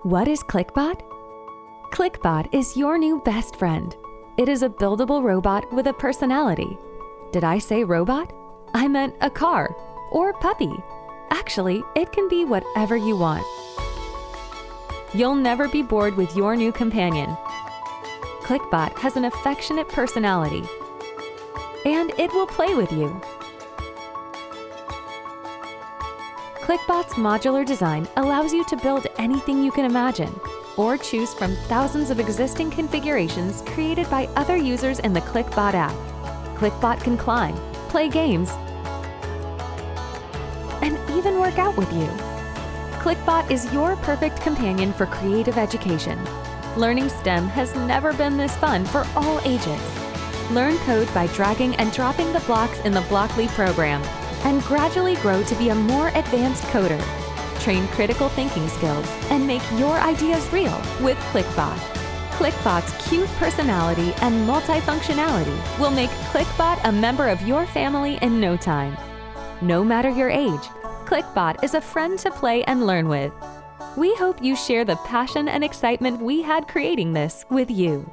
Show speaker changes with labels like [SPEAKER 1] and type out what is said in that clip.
[SPEAKER 1] What is Clicbot? Clicbot is your new best friend. It is a buildable robot with a personality. Did I say robot? I meant a car or puppy. Actually, it can be whatever you want. You'll never be bored with your new companion. Clicbot has an affectionate personality, and it will play with you. Clicbot's modular design allows you to build anything you can imagine, or choose from thousands of existing configurations created by other users in the Clicbot app. Clicbot can climb, play games, and even work out with you. Clicbot is your perfect companion for creative education. Learning STEM has never been this fun for all ages. Learn code by dragging and dropping the blocks in the Blockly program, and gradually grow to be a more advanced coder. Train critical thinking skills and make your ideas real with Clicbot. Clicbot's cute personality and multifunctionality will make Clicbot a member of your family in no time. No matter your age, Clicbot is a friend to play and learn with. We hope you share the passion and excitement we had creating this with you.